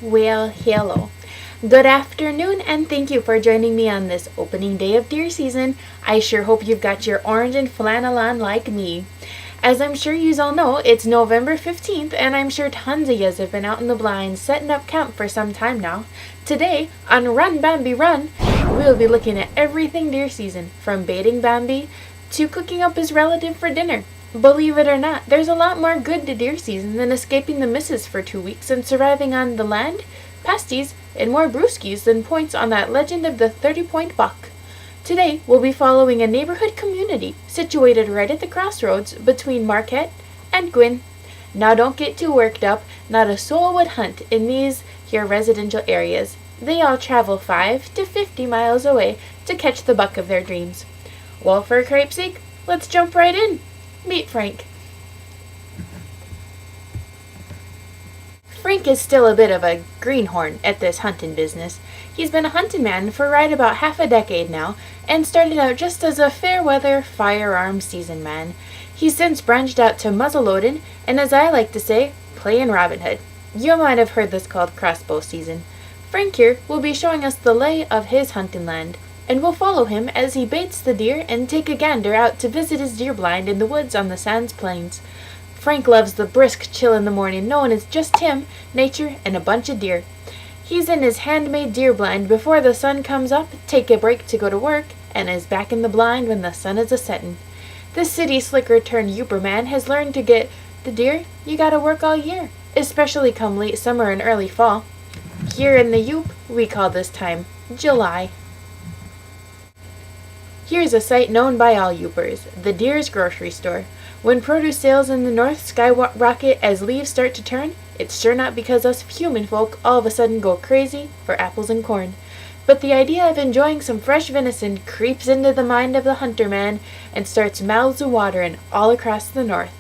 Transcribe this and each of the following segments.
Well, hello. Good afternoon, and thank you for joining me on this opening day of deer season. I sure hope you've got your orange and flannel on like me. As I'm sure yous all know, it's November 15th, and I'm sure tons of yous have been out in the blinds setting up camp for some time now. Today, on Run, Bambi, Run, we'll be looking at everything deer season, from baiting Bambi to cooking up his relative for dinner. Believe it or not, there's a lot more good to deer season than escaping the missus for 2 weeks and surviving on the land, pasties, and more brewskis than points on that legend of the 30-point buck. Today, we'll be following a neighborhood community situated right at the crossroads between Marquette and Gwyn. Now don't get too worked up, not a soul would hunt in these here residential areas. They all travel 5 to 50 miles away to catch the buck of their dreams. Well, for cripe's sake, let's jump right in. Meet Frank. Frank is still a bit of a greenhorn at this hunting business. He's been a hunting man for right about half a decade now, and started out just as a fair-weather firearms season man. He's since branched out to muzzleloading, and as I like to say, playing Robin Hood. You might have heard this called crossbow season. Frank here will be showing us the lay of his hunting land, and we'll follow him as he baits the deer and take a gander out to visit his deer blind in the woods on the Sands Plains. Frank loves the brisk chill in the morning, knowing it's just him, nature, and a bunch of deer. He's in his handmade deer blind before the sun comes up, take a break to go to work, and is back in the blind when the sun is a-settin'. This city slicker turned youper man has learned to get the deer you gotta work all year, especially come late summer and early fall. Here in the Yoop, we call this time July. Here's a sight known by all Yoopers, the Deer's grocery store. When produce sales in the north skyrocket as leaves start to turn, it's sure not because us human folk all of a sudden go crazy for apples and corn. But the idea of enjoying some fresh venison creeps into the mind of the hunter man and starts mouths a-watering all across the north.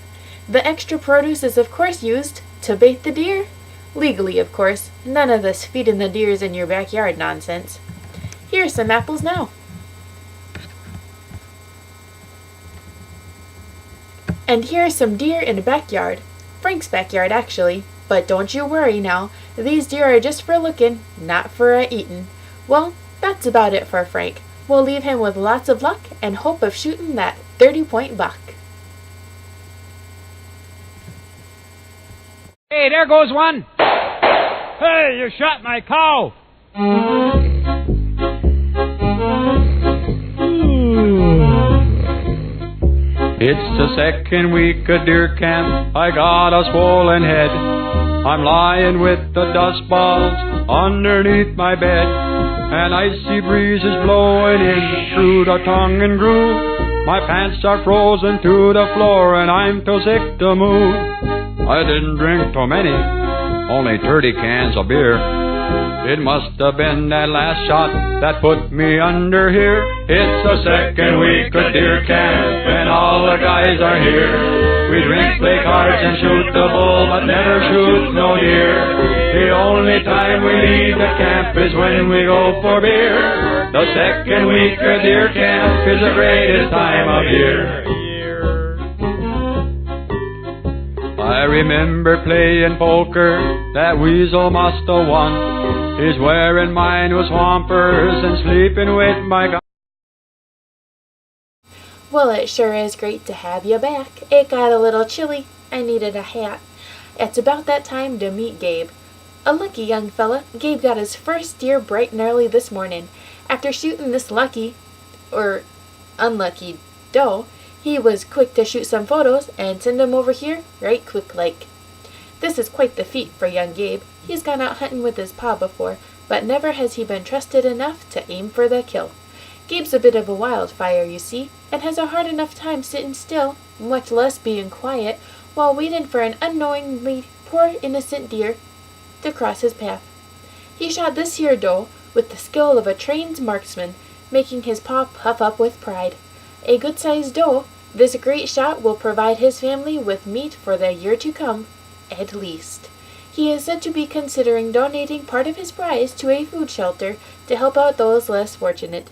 The extra produce is of course used to bait the deer. Legally, of course, none of this feeding the deers in your backyard nonsense. Here's some apples now. And here's some deer in a backyard. Frank's backyard, actually. But don't you worry now. These deer are just for looking, not for eatin'. Well, that's about it for Frank. We'll leave him with lots of luck and hope of shooting that 30-point buck. Hey, there goes one. Hey, you shot my cow. It's the second week of deer camp, I got a swollen head. I'm lying with the dust balls underneath my bed, and icy breezes blowing in through the tongue and groove. My pants are frozen to the floor and I'm too sick to move. I didn't drink too many, only 30 cans of beer. It must have been that last shot that put me under here. It's the second week of deer camp and all the guys are here. We drink, play cards and shoot the bull, but never shoot no deer. The only time we leave the camp is when we go for beer. The second week of deer camp is the greatest time of year. I remember playing poker, that weasel must have won. He's wearing mine with swampers and sleeping with my gun. Well, it sure is great to have you back. It got a little chilly. I needed a hat. It's about that time to meet Gabe. A lucky young fella, Gabe got his first deer bright and early this morning. After shooting this lucky, or unlucky, doe, he was quick to shoot some photos and send them over here right quick like. This is quite the feat for young Gabe. He's gone out hunting with his pa before, but never has he been trusted enough to aim for the kill. Gabe's a bit of a wildfire, you see, and has a hard enough time sitting still, much less being quiet, while waiting for an unknowingly poor innocent deer to cross his path. He shot this here doe with the skill of a trained marksman, making his paw puff up with pride. A good-sized doe, this great shot will provide his family with meat for the year to come, at least. He is said to be considering donating part of his prize to a food shelter to help out those less fortunate.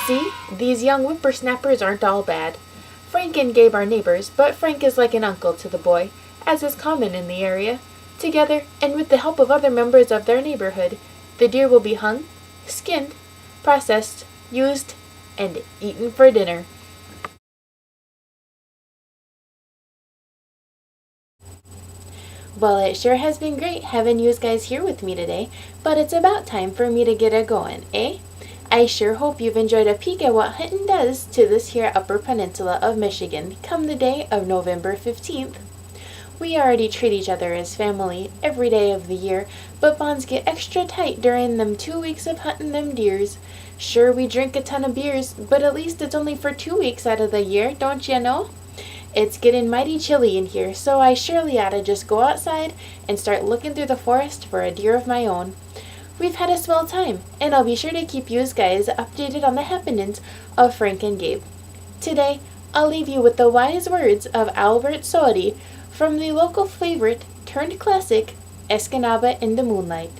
See, these young whippersnappers aren't all bad. Frank and Gabe are neighbors, but Frank is like an uncle to the boy, as is common in the area. Together, and with the help of other members of their neighborhood, the deer will be hung, skinned, processed, used, and eaten for dinner. Well, it sure has been great having you guys here with me today, but it's about time for me to get a going, eh? I sure hope you've enjoyed a peek at what hunting does to this here Upper Peninsula of Michigan come the day of November 15th. We already treat each other as family every day of the year, but bonds get extra tight during them 2 weeks of hunting them deers. Sure, we drink a ton of beers, but at least it's only for 2 weeks out of the year, don't you know? It's getting mighty chilly in here, so I surely oughta just go outside and start looking through the forest for a deer of my own. We've had a swell time, and I'll be sure to keep you guys updated on the happenings of Frank and Gabe. Today, I'll leave you with the wise words of Albert Sodi from the local favorite turned classic, Escanaba in the Moonlight.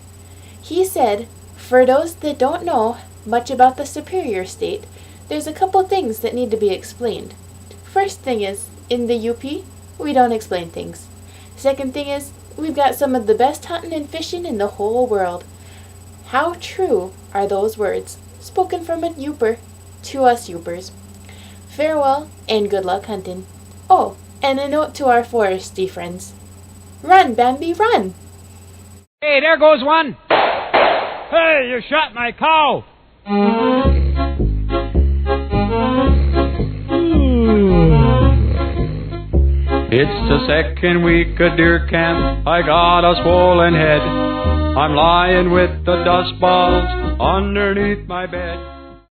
He said, for those that don't know much about the Superior State, there's a couple things that need to be explained. First thing is, in the UP, we don't explain things. Second thing is, we've got some of the best hunting and fishing in the whole world. How true are those words, spoken from a Youper to us Youpers. Farewell, and good luck hunting. Oh, and a note to our foresty friends. Run, Bambi, run! Hey, there goes one! Hey, you shot my cow! It's the second week of deer camp, I got a swollen head. I'm lying with the dust balls underneath my bed.